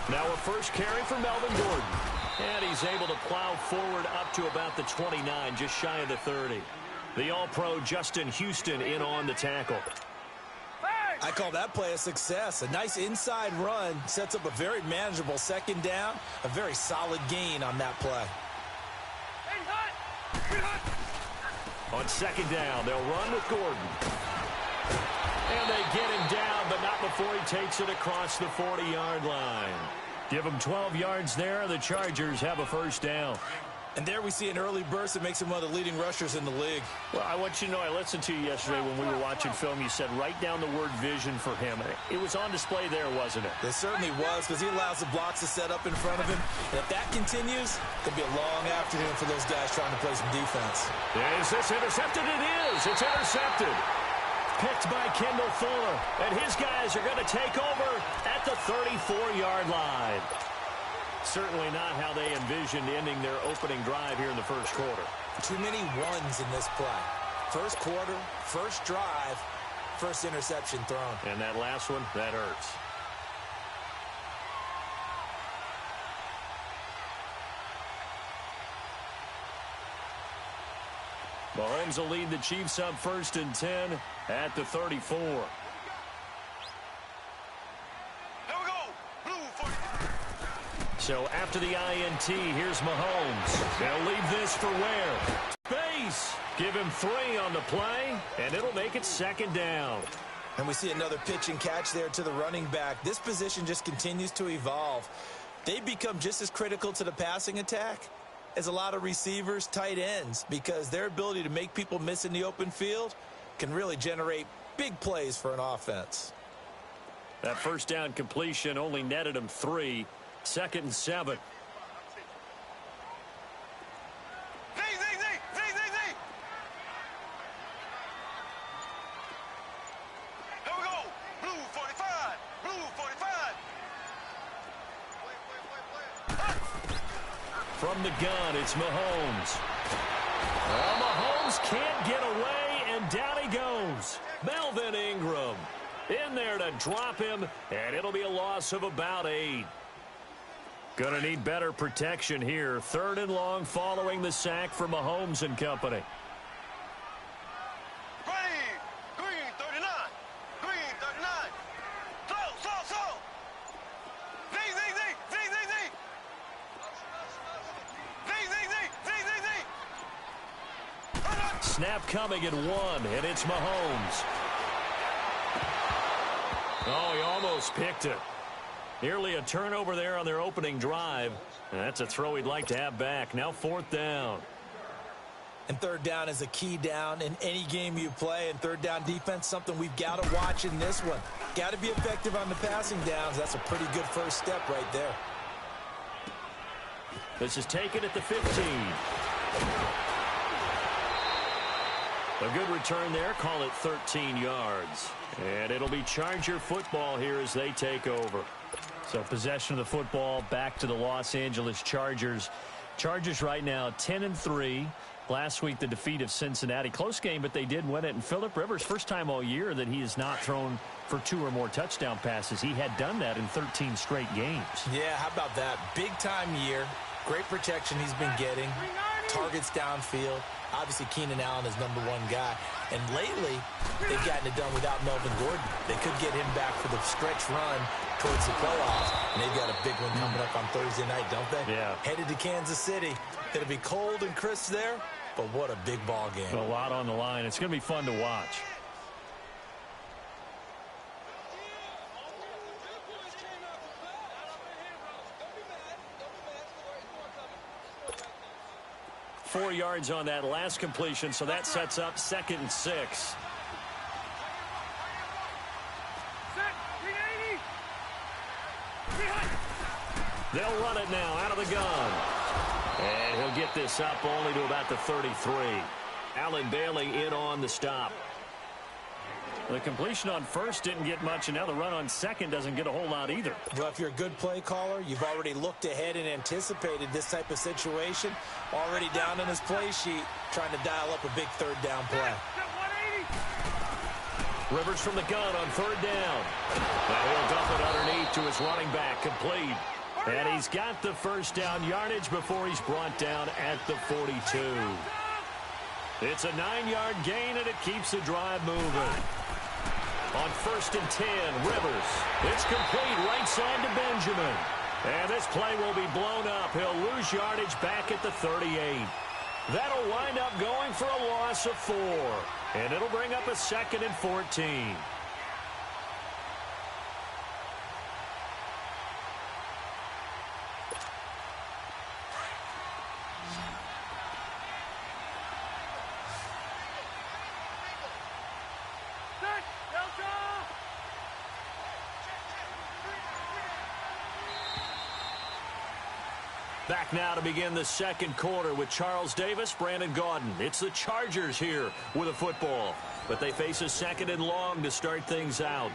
Now a first carry for Melvin Gordon. And he's able to plow forward up to about the 29, just shy of the 30. The All-Pro Justin Houston in on the tackle. I call that play a success. A nice inside run sets up a very manageable second down. A very solid gain on that play. On second down, they'll run with Gordon. And they get him down, but not before he takes it across the 40-yard line. Give him 12 yards there. The Chargers have a first down. And there we see an early burst that makes him one of the leading rushers in the league. Well, I want you to know, I listened to you yesterday when we were watching film. You said write down the word vision for him. It was on display there, wasn't it? It certainly was, because he allows the blocks to set up in front of him. And if that continues, it could be a long afternoon for those guys trying to play some defense. Is this intercepted? It is. It's intercepted. Picked by Kendall Fuller. And his guys are going to take over at the 34-yard line. Certainly not how they envisioned ending their opening drive here in the first quarter. Too many ones in this play. First quarter, first drive, first interception thrown. And that last one, that hurts. Mahomes will lead the Chiefs up 1st and 10 at the 34. So after the INT, here's Mahomes. They'll leave this for Ware. Base. Give him 3 on the play, and it'll make it 2nd down. And we see another pitch and catch there to the running back. This position just continues to evolve. They become just as critical to the passing attack as a lot of receivers, tight ends, because their ability to make people miss in the open field can really generate big plays for an offense. That first down completion only netted him 3. 2nd and 7. From the gun, it's Mahomes. Well, Mahomes can't get away, and down he goes. Melvin Ingram in there to drop him, and it'll be a loss of about 8. Gonna need better protection here. 3rd and long following the sack for Mahomes and company. Green 39. Green 39. Slow. Z. Snap coming at 1, and it's Mahomes. Oh, he almost picked it. Nearly a turnover there on their opening drive. And that's a throw he'd like to have back. Now 4th down. And 3rd down is a key down in any game you play. And 3rd down defense, something we've got to watch in this one. Got to be effective on the passing downs. That's a pretty good first step right there. This is taken at the 15. A good return there. Call it 13 yards. And it'll be Charger football here as they take over. So possession of the football back to the Los Angeles Chargers. Chargers right now 10-3. Last week the defeat of Cincinnati. Close game, but they did win it. And Phillip Rivers, first time all year that he has not thrown for 2 or more touchdown passes. He had done that in 13 straight games. Yeah, how about that? Big time year. Great protection he's been getting. Targets downfield. Obviously, Keenan Allen is #1 guy. And lately, they've gotten it done without Melvin Gordon. They could get him back for the stretch run towards the playoffs. And they've got a big one coming up on Thursday night, don't they? Yeah. Headed to Kansas City. It'll be cold and crisp there, but what a big ball game. A lot on the line. It's going to be fun to watch. Four yards on that last completion, so that sets up 2nd and 6. They'll run it now out of the gun. And he'll get this up only to about the 33. Allen Bailey in on the stop. The completion on first didn't get much, and now the run on second doesn't get a whole lot either. Well, if you're a good play caller, you've already looked ahead and anticipated this type of situation. Already down in his play sheet, trying to dial up a big 3rd down play. Rivers from the gun on 3rd down. Now he'll dump it underneath to his running back, complete. And he's got the first down yardage before he's brought down at the 42. It's a 9-yard gain, and it keeps the drive moving. On 1st and 10, Rivers. It's complete right side to Benjamin. And this play will be blown up. He'll lose yardage back at the 38. That'll wind up going for a loss of 4. And it'll bring up a 2nd and 14. Back now to begin the second quarter with Charles Davis, Brandon Gaudin. It's the Chargers here with a football, but they face a 2nd and long to start things out.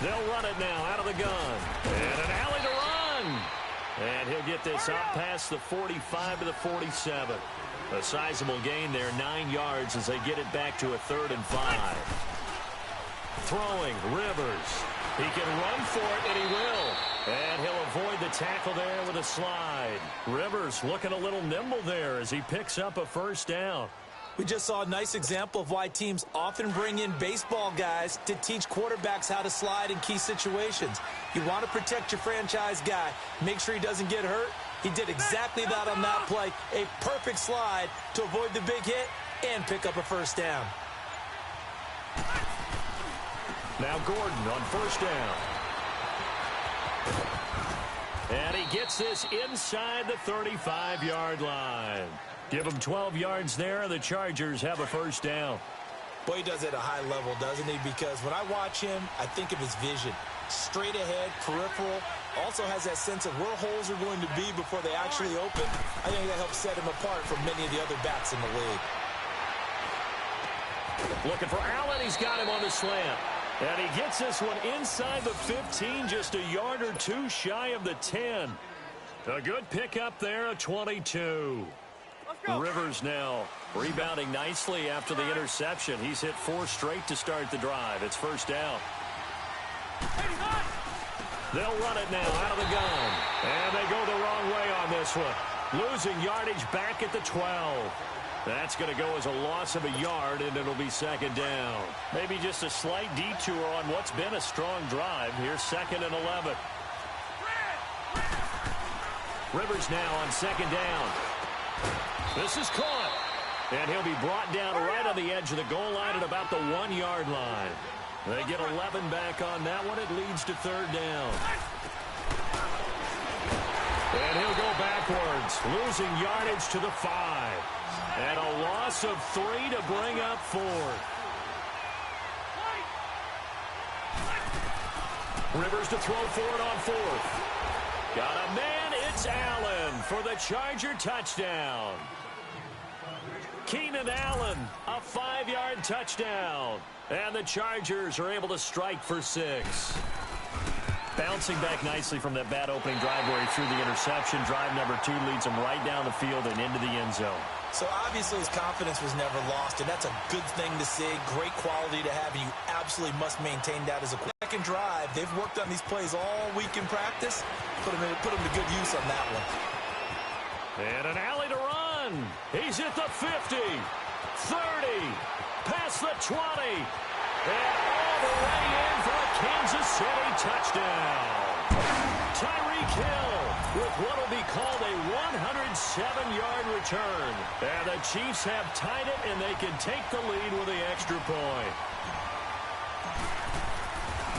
They'll run it now out of the gun. And an alley to run. And he'll get this up past the 45 to the 47. A sizable gain there, 9 yards as they get it back to a 3rd and 5. Throwing, Rivers. He can run for it, and he will. And he'll avoid the tackle there with a slide. Rivers looking a little nimble there as he picks up a 1st down. We just saw a nice example of why teams often bring in baseball guys to teach quarterbacks how to slide in key situations. You want to protect your franchise guy. Make sure he doesn't get hurt. He did exactly that on that play. A perfect slide to avoid the big hit and pick up a 1st down. Now Gordon on 1st down. And he gets this inside the 35-yard line. Give him 12 yards there. The Chargers have a 1st down. Boy, he does it at a high level, doesn't he? Because when I watch him, I think of his vision. Straight ahead, peripheral. Also has that sense of where holes are going to be before they actually open. I think that helps set him apart from many of the other backs in the league. Looking for Allen. He's got him on the slant. And he gets this one inside the 15, just a yard or 2 shy of the 10. A good pickup there, a 22. Rivers now rebounding nicely after the interception. He's hit 4 straight to start the drive. It's 1st down. They'll run it now out of the gun. And they go the wrong way on this one. Losing yardage back at the 12. That's going to go as a loss of a yard, and it'll be 2nd down. Maybe just a slight detour on what's been a strong drive. Here's 2nd and 11. Rivers now on 2nd down. This is caught. And he'll be brought down right on the edge of the goal line at about the 1-yard line. They get 11 back on that one. It leads to 3rd down. And he'll go backwards, losing yardage to the 5. And a loss of 3 to bring up 4th. Rivers to throw for it on 4th. Got a man. It's Allen for the Charger touchdown. Keenan Allen, a 5-yard touchdown. And the Chargers are able to strike for 6. Bouncing back nicely from that bad opening drive where he threw the interception. Drive number 2 leads him right down the field and into the end zone. So obviously his confidence was never lost, and that's a good thing to see. Great quality to have, and you absolutely must maintain that as a second drive. They've worked on these plays all week in practice. Put them to good use on that one. And an alley to run. He's at the 50, 30, past the 20, and all the way in for a Kansas City touchdown. Tyreek Hill with what will be called a 107-yard return. And the Chiefs have tied it, and they can take the lead with the extra point.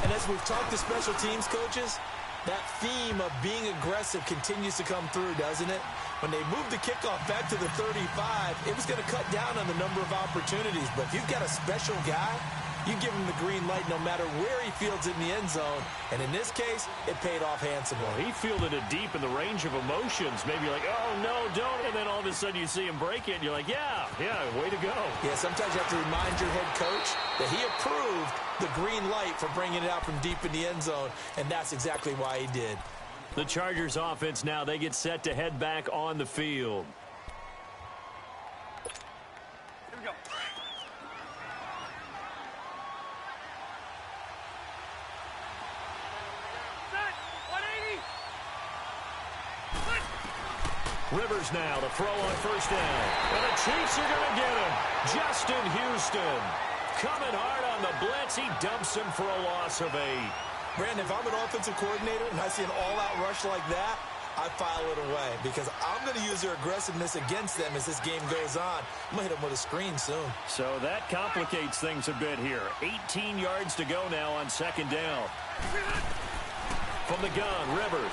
And as we've talked to special teams coaches, That theme of being aggressive continues to come through, doesn't it? When they moved the kickoff back to the 35, it was going to cut down on the number of opportunities. But if you've got a special guy, you give him the green light no matter where he fields in the end zone. And in this case, it paid off handsomely. Well, he fielded it deep in the range of emotions. Maybe like, oh, no, don't. And then all of a sudden you see him break it. And you're like, yeah, way to go. Yeah, sometimes you have to remind your head coach that he approved the green light for bringing it out from deep in the end zone. And that's exactly why he did. The Chargers offense now, they get set to head back on the field. Here we go. Set. 180. Rivers now to throw on first down. And the Chiefs are going to get him. Justin Houston coming hard on the blitz. He dumps him for a loss of 8. Brandon, if I'm an offensive coordinator and I see an all-out rush like that, I file it away because I'm going to use their aggressiveness against them as this game goes on. I'm going to hit them with a screen soon. So that complicates things a bit here. 18 yards to go now on second down. From the gun, Rivers.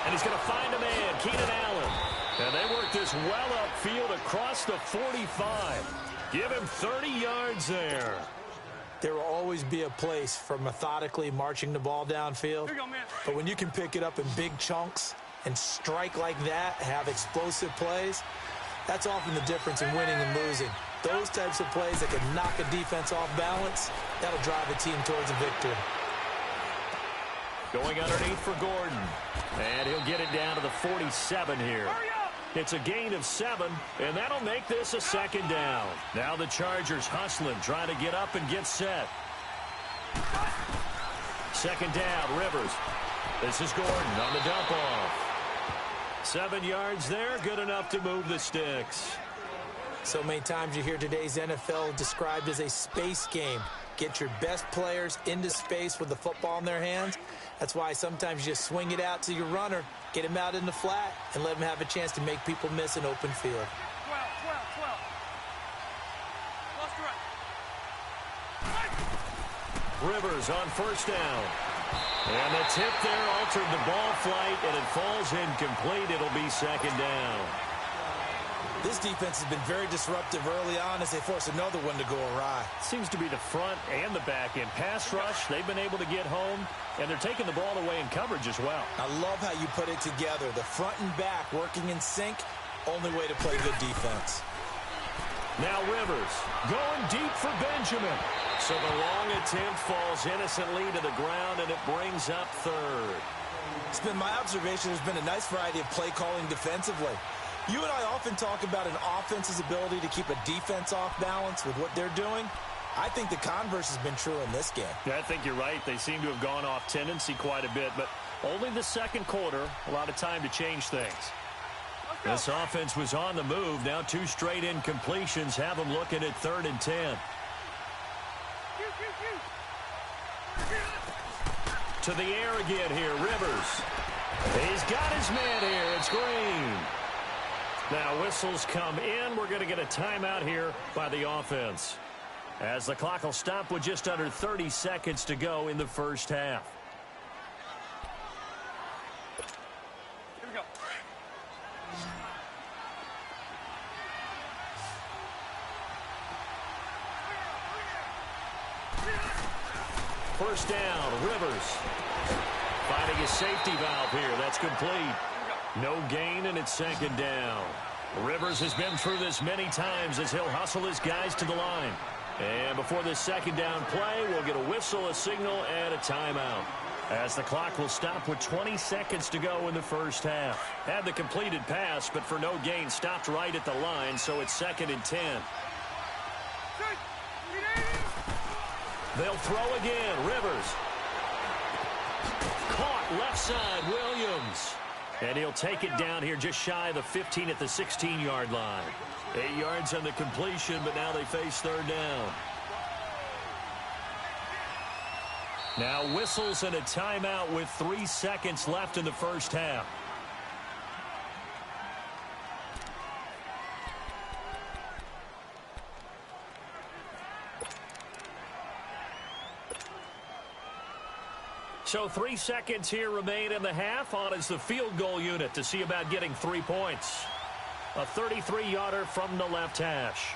And he's going to find a man, Keenan Allen. And they work this well upfield across the 45. Give him 30 yards there. There will always be a place for methodically marching the ball downfield. Here you go, man. But when you can pick it up in big chunks and strike like that, have explosive plays, that's often the difference in winning and losing. Those types of plays that can knock a defense off balance, that'll drive a team towards a victory. Going underneath for Gordon. And he'll get it down to the 47 here. Hurry up. It's a gain of 7, and that'll make this a second down. Now the Chargers hustling, trying to get up and get set. Second down, Rivers. This is Gordon on the dump off. 7 yards there, good enough to move the sticks. So many times you hear today's NFL described as a space game. Get your best players into space with the football in their hands. That's why sometimes you just swing it out to your runner, get him out in the flat, and let him have a chance to make people miss an open field. 12. Lost right. Rivers on first down. And the tip there altered the ball flight, and it falls incomplete. It'll be second down. This defense has been very disruptive early on as they force another one to go awry. Seems to be the front and the back end. Pass rush, they've been able to get home, and they're taking the ball away in coverage as well. I love how you put it together. The front and back working in sync, only way to play good defense. Now Rivers going deep for Benjamin. So the long attempt falls innocently to the ground, and it brings up third. It's been my observation there's been a nice variety of play calling defensively. You and I often talk about an offense's ability to keep a defense off balance with what they're doing. I think the converse has been true in this game. Yeah, I think you're right. They seem to have gone off tendency quite a bit, but only the second quarter, a lot of time to change things. This offense was on the move. Now 2 straight incompletions have them looking at 3rd and 10. To the air again here, Rivers. He's got his man here. It's Green. Now whistles come in. We're going to get a timeout here by the offense, as the clock will stop with just under 30 seconds to go in the first half. Here we go. First down, Rivers. Finding his safety valve here. That's complete. No gain, and it's second down. Rivers has been through this many times as he'll hustle his guys to the line. And before this second down play, we'll get a whistle, a signal, and a timeout, as the clock will stop with 20 seconds to go in the first half. Had the completed pass, but for no gain, stopped right at the line, so it's 2nd and 10. They'll throw again. Rivers. Caught left side, Williams. And he'll take it down here just shy of the 15 at the 16-yard line. 8 yards on the completion, but now they face 3rd down. Now whistles and a timeout with 3 seconds left in the first half. So 3 seconds here remain in the half. On is the field goal unit to see about getting 3 points. A 33-yarder from the left hash.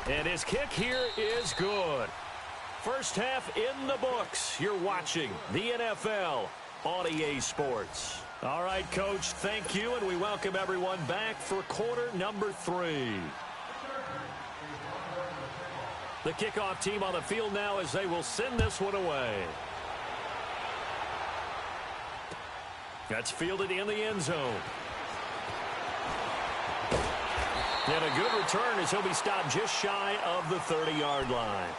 And his kick here is good. First half in the books. You're watching the NFL on EA Sports. All right, Coach, thank you, and we welcome everyone back for quarter number 3. The kickoff team on the field now as they will send this one away. That's fielded in the end zone. And a good return as he'll be stopped just shy of the 30-yard line.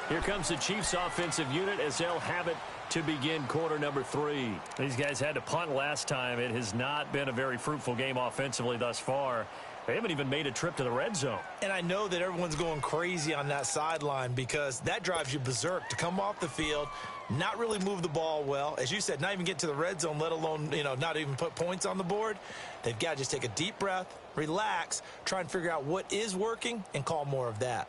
Here comes the Chiefs offensive unit as they'll have it to begin quarter number 3. These guys had to punt last time. It has not been a very fruitful game offensively thus far. They haven't even made a trip to the red zone. And I know that everyone's going crazy on that sideline because that drives you berserk to come off the field, not really move the ball well. As you said, not even get to the red zone, let alone, not even put points on the board. They've got to just take a deep breath, relax, try and figure out what is working, and call more of that.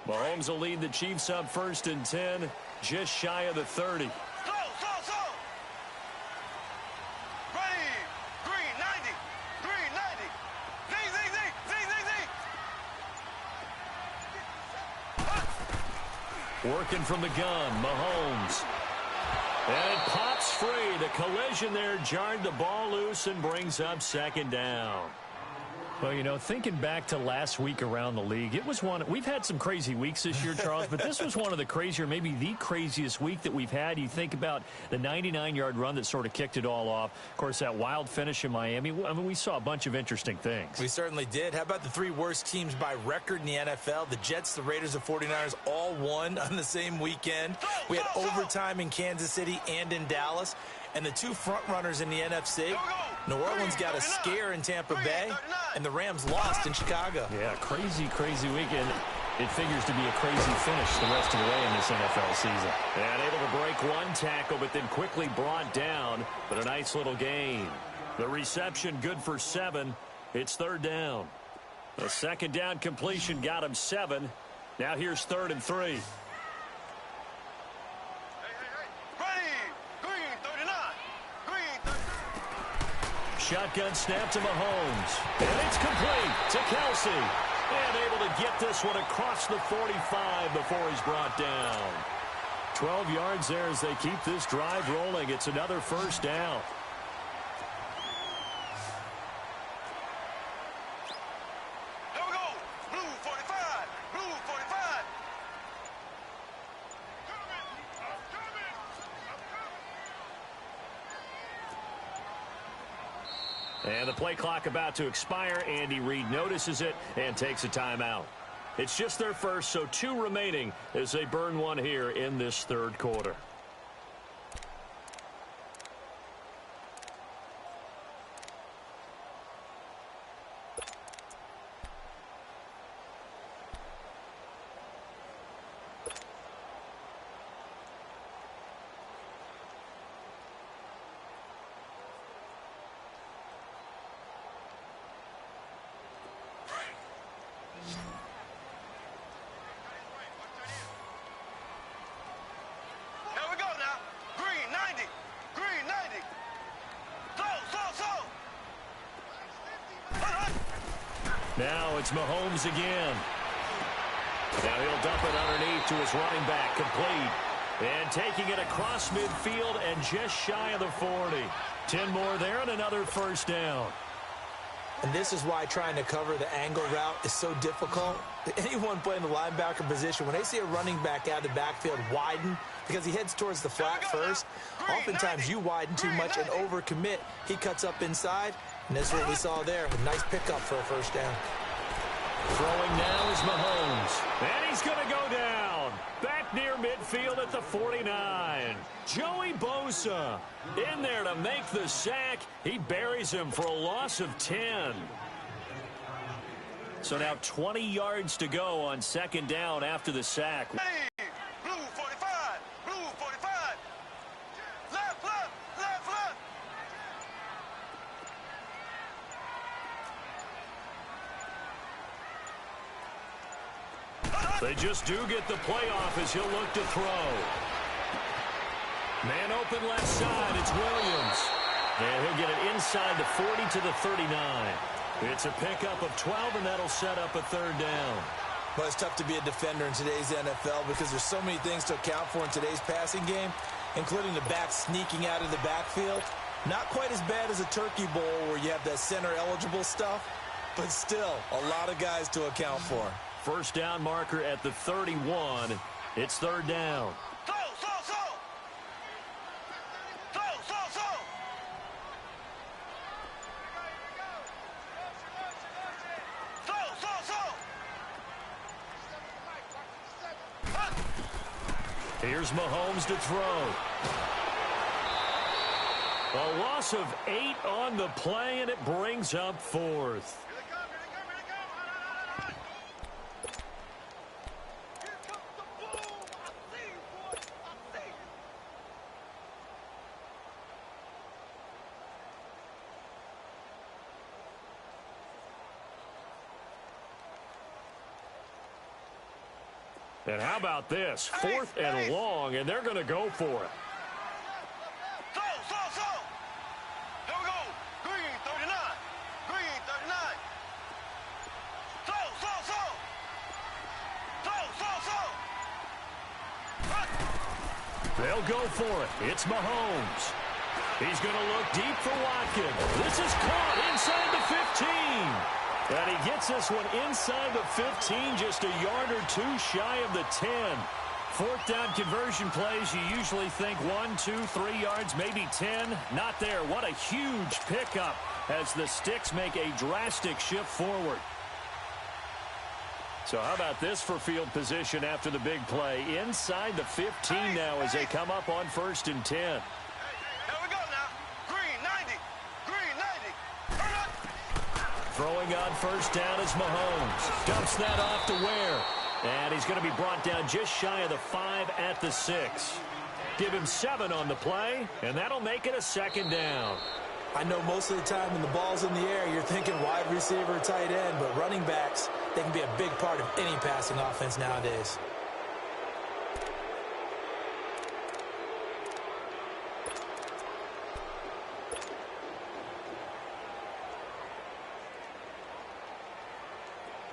Mahomes will lead the Chiefs up 1st and 10, just shy of the 30. Working from the gun, Mahomes. And it pops free. The collision there jarred the ball loose and brings up 2nd down. Well, thinking back to last week around the league, it was one. We've had some crazy weeks this year, Charles, but this was one of the crazier, maybe the craziest week that we've had. You think about the 99-yard run that sort of kicked it all off. Of course, that wild finish in Miami. I mean, we saw a bunch of interesting things. We certainly did. How about the 3 worst teams by record in the NFL? The Jets, the Raiders, the 49ers all won on the same weekend. We had overtime in Kansas City and in Dallas. And the 2 front runners in the NFC, New Orleans got a scare in Tampa Bay, and the Rams lost in Chicago. Yeah, crazy, crazy weekend. It figures to be a crazy finish the rest of the way in this NFL season. And able to break 1 tackle, but then quickly brought down. But a nice little gain. The reception good for 7. It's 3rd down. A 2nd down completion got him 7. Now here's 3rd and 3. Shotgun snap to Mahomes. And it's complete to Kelsey. And able to get this one across the 45 before he's brought down. 12 yards there as they keep this drive rolling. It's another 1st down. Here we go. Blue 45. Blue 45. And the play clock about to expire. Andy Reid notices it and takes a timeout. It's just their first, so 2 remaining as they burn 1 here in this 3rd quarter. Now it's Mahomes again. Now he'll dump it underneath to his running back, complete. And taking it across midfield and just shy of the 40. 10 more there and another 1st down. And this is why trying to cover the angle route is so difficult. Anyone playing the linebacker position, when they see a running back out of the backfield widen, because he heads towards the flat first, oftentimes you widen too much and overcommit. He cuts up inside, and that's what we saw there. A nice pickup for a 1st down. Throwing now is Mahomes. And he's going to go down. Back near midfield at the 49. Joey Bosa in there to make the sack. He buries him for a loss of 10. So now 20 yards to go on 2nd down after the sack. Hey, blue 45. Blue 45. Left, left, left, left. They just do get the playoff as he'll look to throw. Man open left side. It's Williams. And he'll get it inside the 40 to the 39. It's a pickup of 12, and that'll set up a third down. Well, it's tough to be a defender in today's NFL because there's so many things to account for in today's passing game, including the back sneaking out of the backfield. Not quite as bad as a turkey bowl where you have that center-eligible stuff, but still a lot of guys to account for. First down marker at the 31. It's third down. Here's Mahomes to throw. A loss of 8 on the play, and it brings up fourth. And how about this? 4th and long, and they're going to go for it. Here we go. Green 39. Green 39. They'll go for it. It's Mahomes. He's going to look deep for Watkins. This is caught inside the 15. And he gets this one inside the 15, just a yard or two shy of the 10. 4th down conversion plays, you usually think 1, 2, 3 yards, maybe 10. Not there. What a huge pickup as the Sticks make a drastic shift forward. So how about this for field position after the big play? Inside the 15 now as they come up on 1st and 10. Here we go now. Green 90. Green 90. Throwing on first down is Mahomes. Dumps that off to Ware. And he's going to be brought down just shy of the 5 at the 6. Give him 7 on the play, and that'll make it a second down. I know most of the time when the ball's in the air, you're thinking wide receiver, tight end, but running backs, they can be a big part of any passing offense nowadays.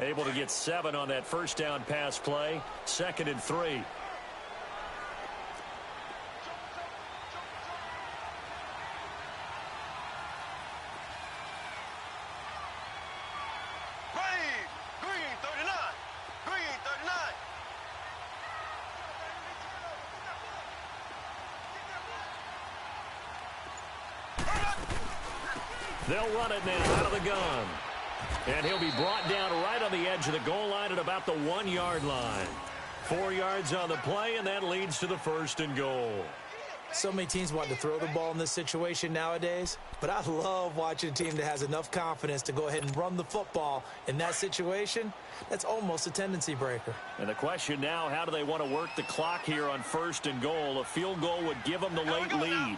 Able to get 7 on that first down pass play. 2nd and 3. Ready. Green 39. Green 39. They'll run it now out of the gun. And he'll be brought down right on the edge of the goal line at about the 1-yard line. 4 yards on the play, and that leads to the 1st and goal. So many teams want to throw the ball in this situation nowadays, but I love watching a team that has enough confidence to go ahead and run the football. In that situation, that's almost a tendency breaker. And the question now, how do they want to work the clock here on 1st and goal? A field goal would give them the late lead.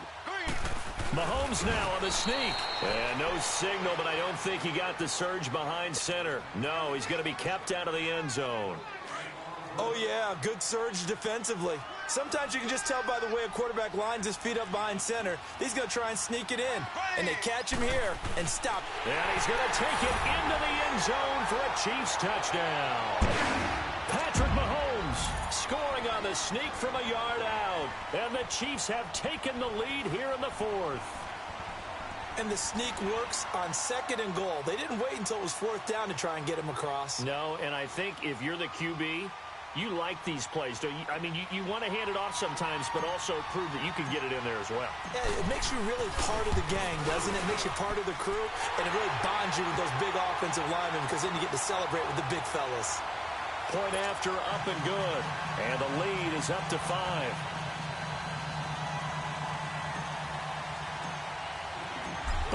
Mahomes now on the sneak. And no signal, but I don't think he got the surge behind center. No, he's going to be kept out of the end zone. Oh, yeah, good surge defensively. Sometimes you can just tell by the way a quarterback lines his feet up behind center. He's going to try and sneak it in. And they catch him here and stop. And he's going to take it into the end zone for a Chiefs touchdown. Patrick Mahomes scoring on the sneak from a yard out. And the Chiefs have taken the lead here in the 4th. And the sneak works on 2nd and goal. They didn't wait until it was 4th down to try and get him across. No, and I think if you're the QB, you like these plays, don't you? I mean, you want to hand it off sometimes, but also prove that you can get it in there as well. Yeah, it makes you really part of the gang, doesn't it? It makes you part of the crew, and it really bonds you with those big offensive linemen because then you get to celebrate with the big fellas. Point after, up and good. And the lead is up to 5.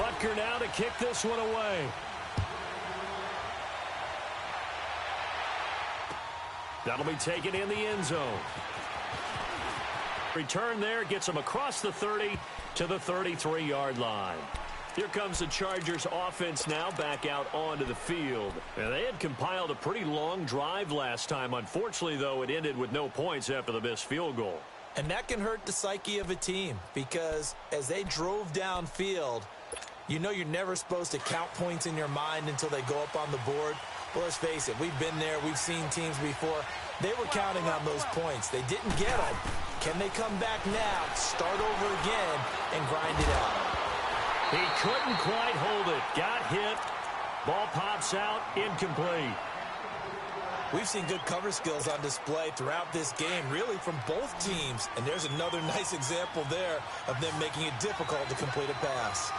Butker now to kick this one away. That'll be taken in the end zone. Return there, gets him across the 30 to the 33-yard line. Here comes the Chargers offense now back out onto the field. And they had compiled a pretty long drive last time. Unfortunately, though, it ended with no points after the missed field goal. And that can hurt the psyche of a team because as they drove downfield, you know you're never supposed to count points in your mind until they go up on the board. Well, let's face it, we've been there. We've seen teams before. They were counting on those points. They didn't get them. Can they come back now, start over again, and grind it out? He couldn't quite hold it. Got hit. Ball pops out. Incomplete. We've seen good cover skills on display throughout this game, really from both teams. And there's another nice example there of them making it difficult to complete a pass.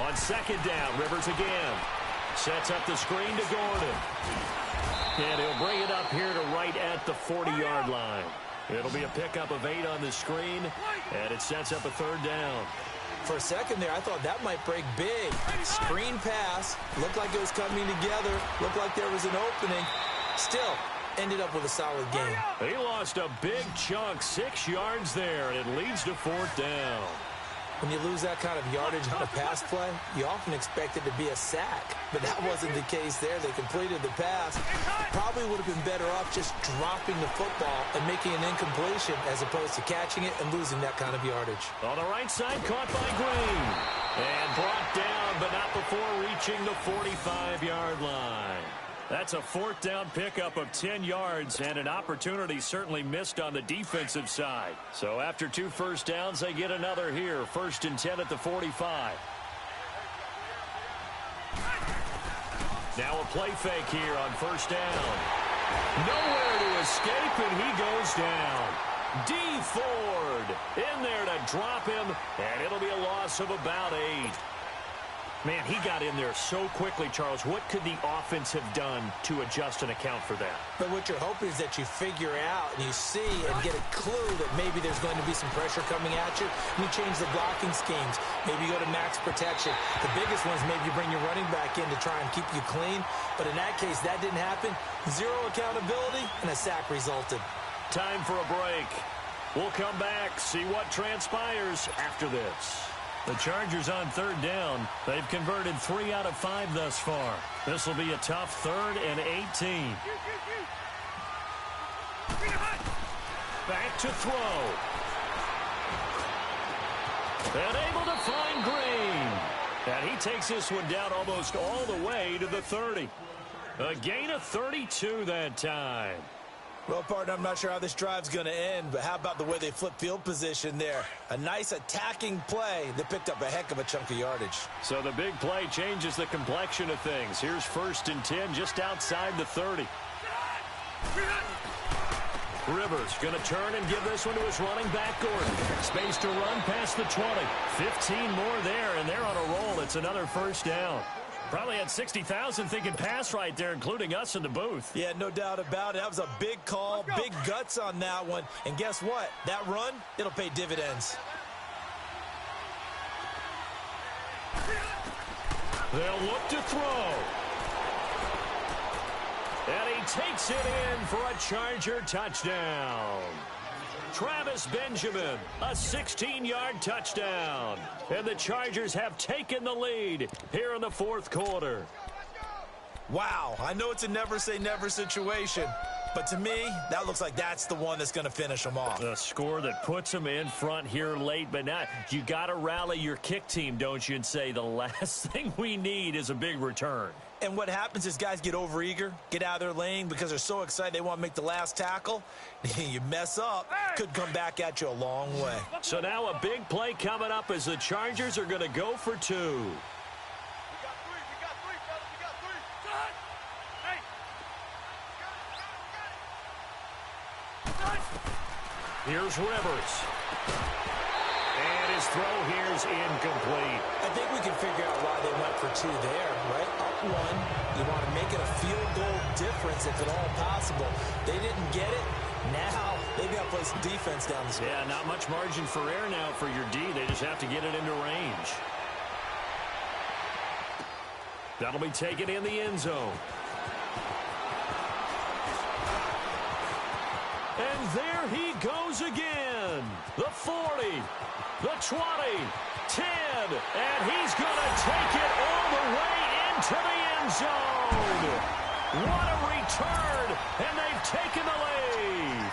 On second down, Rivers again. Sets up the screen to Gordon. And he'll bring it up here to right at the 40-yard line. It'll be a pickup of 8 on the screen, and it sets up a third down. For a second there, I thought that might break big. Screen pass. Looked like it was coming together. Looked like there was an opening. Still, ended up with a solid game. He lost a big chunk, 6 yards there, and it leads to 4th down. When you lose that kind of yardage on a pass play, you often expect it to be a sack. But that wasn't the case there. They completed the pass. Probably would have been better off just dropping the football and making an incompletion as opposed to catching it and losing that kind of yardage. On the right side, caught by Green. And brought down, but not before reaching the 45-yard line. That's a 4th down pickup of 10 yards and an opportunity certainly missed on the defensive side. So after 2 first downs, they get another here. 1st and 10 at the 45. Now a play fake here on 1st down. Nowhere to escape, and he goes down. D. Ford in there to drop him, and it'll be a loss of about 8. Man, he got in there so quickly, Charles. What could the offense have done to adjust and account for that? But what you're hoping is that you figure out and you see and get a clue that maybe there's going to be some pressure coming at you. And you change the blocking schemes. Maybe you go to max protection. The biggest one is maybe you bring your running back in to try and keep you clean. But in that case, that didn't happen. 0 accountability, and a sack resulted. Time for a break. We'll come back, see what transpires after this. The Chargers on 3rd down. They've converted 3 out of 5 thus far. This will be a tough 3rd and 18. Back to throw. And able to find Green. And he takes this one down almost all the way to the 30. A gain of 32 that time. Well, partner, I'm not sure how this drive's going to end, but how about the way they flip field position there? A nice attacking play that picked up a heck of a chunk of yardage. So the big play changes the complexion of things. Here's 1st and 10 just outside the 30. Rivers going to turn and give this one to his running back, Gordon. Space to run past the 20. 15 more there, and they're on a roll. It's another 1st down. Probably had 60,000 thinking pass right there, including us in the booth. Yeah, no doubt about it. That was a big call, big guts on that one. And guess what? That run, it'll pay dividends. They'll look to throw. And he takes it in for a Charger touchdown. Travis Benjamin, a 16-yard touchdown. And the Chargers have taken the lead here in the 4th quarter. Wow, I know it's a never-say-never situation, but to me, that looks like that's the one that's going to finish them off. A score that puts them in front here late, but now you got to rally your kick team, don't you, and say the last thing we need is a big return. And what happens is guys get overeager, get out of their lane because they're so excited they want to make the last tackle. You mess up, could come back at you a long way. So now a big play coming up as the Chargers are going to go for 2. We got 3, fellas, we got 3. Hey! Here's Rivers. And his throw here is incomplete. I think we can figure out why they went for 2 there, right? Up 1, you want to make it a field goal difference if at all possible. They didn't get it. Now they've got to play some defense down the field. Yeah, not much margin for error now for your D. They just have to get it into range. That'll be taken in the end zone. And there he goes again. The 40, the 20, 10, and he's going to take it all the way into the end zone. What a return, and they've taken the lead.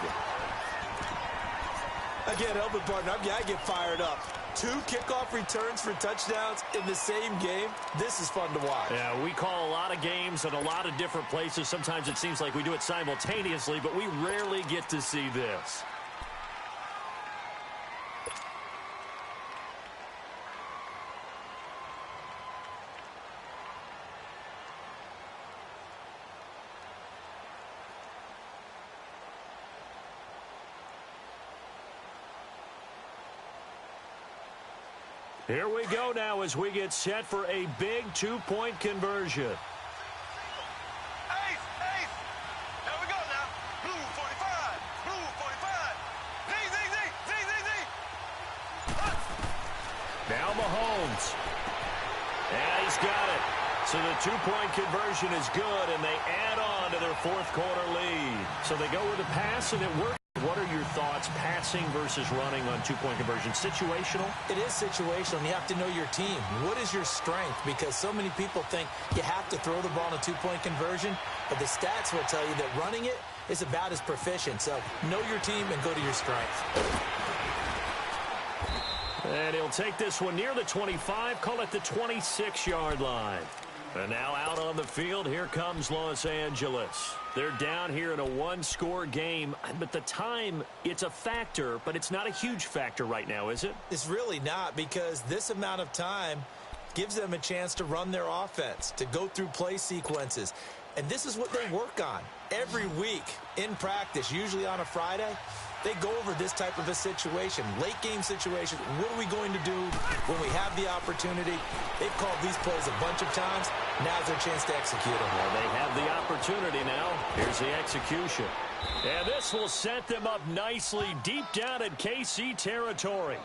I can't help it, partner. I get fired up. 2 kickoff returns for touchdowns in the same game. This is fun to watch. Yeah, we call a lot of games in a lot of different places. Sometimes it seems like we do it simultaneously, but we rarely get to see this. Here we go now as we get set for a big 2-point conversion. Ace, ace. Here we go now. Blue 45. Blue 45. Z. Now Mahomes. And he's got it. So the 2-point conversion is good, and they add on to their 4th quarter lead. So they go with a pass, and it works. What are your thoughts, passing versus running on 2-point conversion? Situational? It is situational, and you have to know your team. What is your strength? Because so many people think you have to throw the ball in a 2-point conversion, but the stats will tell you that running it is about as proficient. So know your team and go to your strength. And he'll take this one near the 25, call it the 26-yard line. And now out on the field, here comes Los Angeles. They're down here in a 1-score game, but the time, it's a factor, but it's not a huge factor right now, is it? It's really not, because this amount of time gives them a chance to run their offense, to go through play sequences. And this is what they work on every week in practice, usually on a Friday. They go over this type of a situation, late game situation. What are we going to do when we have the opportunity? They've called these plays a bunch of times. Now's their chance to execute them. Well, they have the opportunity now. Here's the execution. And this will set them up nicely deep down in KC territory.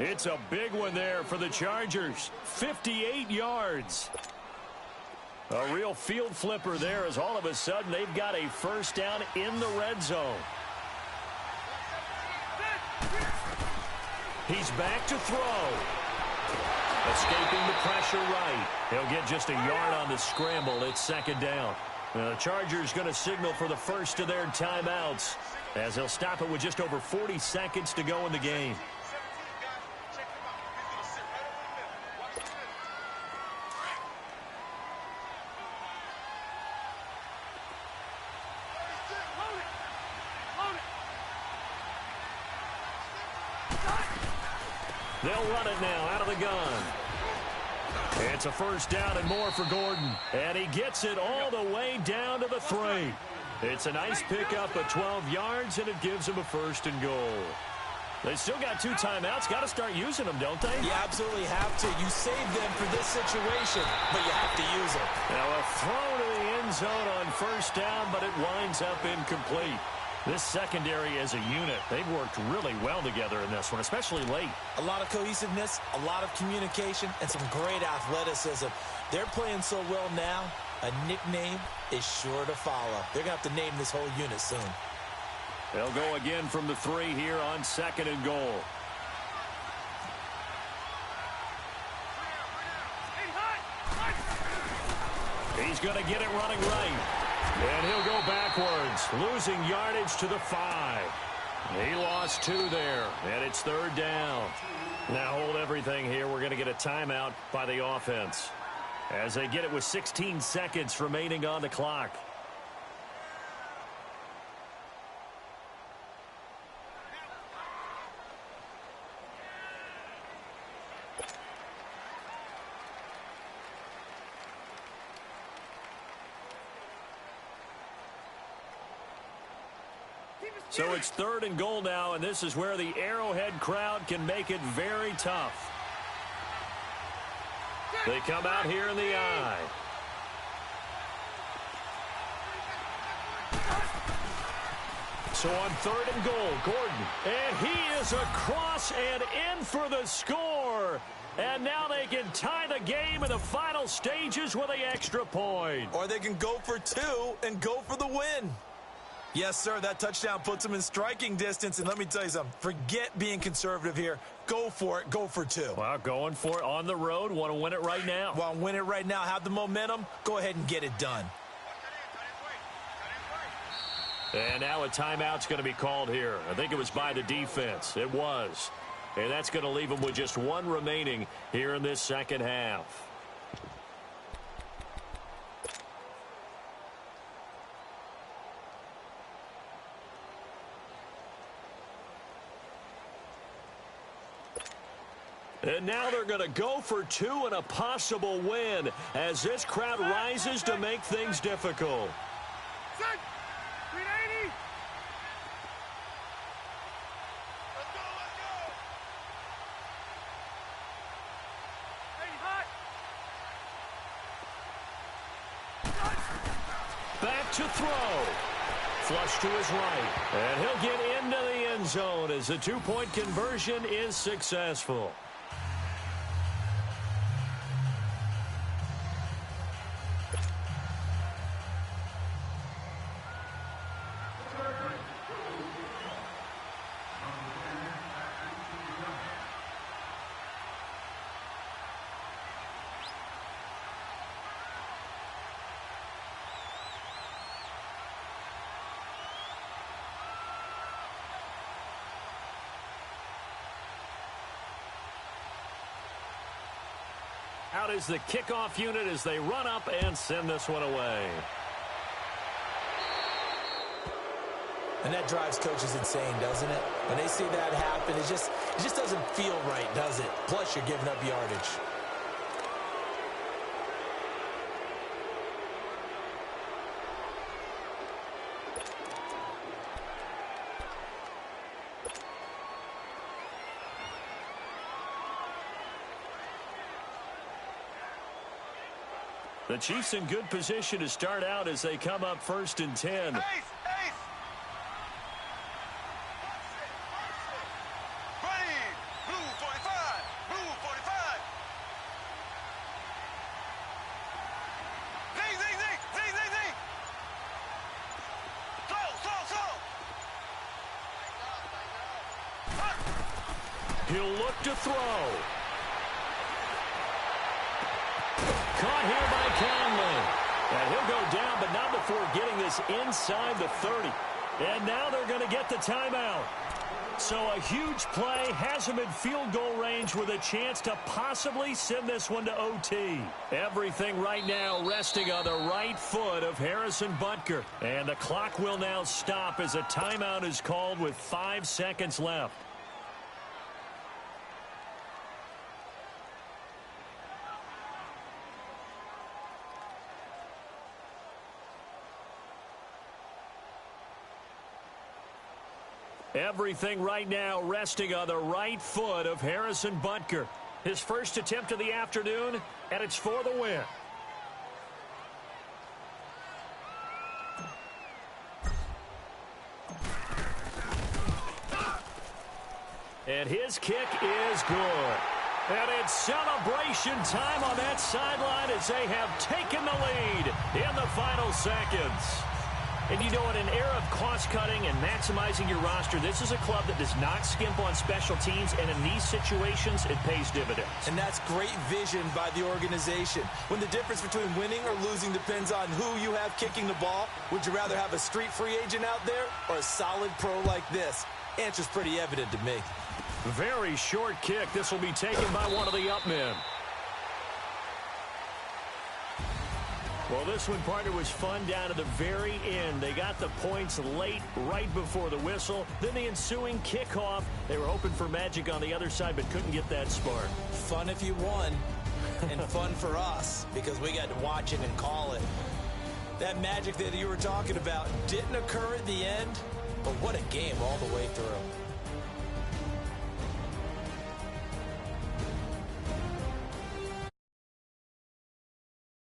It's a big one there for the Chargers. 58 yards. A real field flipper there as all of a sudden they've got a first down in the red zone. He's back to throw. Escaping the pressure right. He'll get just a yard on the scramble. It's 2nd down. Now the Chargers going to signal for the first of their timeouts as they'll stop it with just over 40 seconds to go in the game. They'll run it now out of the gun. It's a first down and more for Gordon. And he gets it all the way down to the 3. It's a nice pickup of 12 yards, and it gives him a 1st and goal. They still got 2 timeouts. Got to start using them, don't they? You absolutely have to. You save them for this situation, but you have to use them. Now a throw to the end zone on first down, but it winds up incomplete. This secondary as a unit, they've worked really well together in this one, especially late. A lot of cohesiveness, a lot of communication, and some great athleticism. They're playing so well now, a nickname is sure to follow. They're going to have to name this whole unit soon. They'll go again from the 3 here on 2nd and goal. He's going to get it running right. And he'll go backwards, losing yardage to the 5. He lost 2 there, and it's 3rd down. Now hold everything here. We're going to get a timeout by the offense as they get it with 16 seconds remaining on the clock. So it's 3rd and goal now, and this is where the Arrowhead crowd can make it very tough. They come out here in the I. So on 3rd and goal, Gordon. And he is across and in for the score. And now they can tie the game in the final stages with the extra point. Or they can go for 2 and go for the win. Yes, sir. That touchdown puts them in striking distance. And let me tell you something. Forget being conservative here. Go for it. Go for 2. Well, going for it on the road. Want to win it right now. Want to win it right now. Have the momentum. Go ahead and get it done. And now a timeout's going to be called here. I think it was by the defense. It was. And that's going to leave them with just 1 remaining here in this second half. And now they're going to go for 2 and a possible win as this crowd rises to make things difficult. Set. 380. Let's go, let's go. Hey, hot. Back to throw. Flush to his right. And he'll get into the end zone as the 2-point conversion is successful. Out is the kickoff unit as they run up and send this one away. And that drives coaches insane, doesn't it? When they see that happen, it just doesn't feel right, does it? Plus, you're giving up yardage. The Chiefs in good position to start out as they come up 1st and 10. Ace, ace. Ready. Blue 45. Blue 45. Zing, zing, zing. Zing, zing, zing. Slow, slow, slow. He'll look to throw. Caught here by Conley. And he'll go down, but not before getting this inside the 30. And now they're going to get the timeout. So a huge play has him in field goal range with a chance to possibly send this one to OT. Everything right now resting on the right foot of Harrison Butker. And the clock will now stop as a timeout is called with 5 seconds left. Everything right now resting on the right foot of Harrison Butker. His first attempt of the afternoon, and it's for the win. And his kick is good. And it's celebration time on that sideline as they have taken the lead in the final seconds. And you know, in an era of cost-cutting and maximizing your roster, this is a club that does not skimp on special teams, and in these situations, it pays dividends. And that's great vision by the organization. When the difference between winning or losing depends on who you have kicking the ball, would you rather have a street free agent out there or a solid pro like this? Answer's pretty evident to me. Very short kick. This will be taken by one of the up men. Well, this one, partner, was fun down to the very end. They got the points late, right before the whistle. Then the ensuing kickoff. They were hoping for magic on the other side, but couldn't get that spark. Fun if you won, and fun for us, because we got to watch it and call it. That magic that you were talking about didn't occur at the end, but what a game all the way through.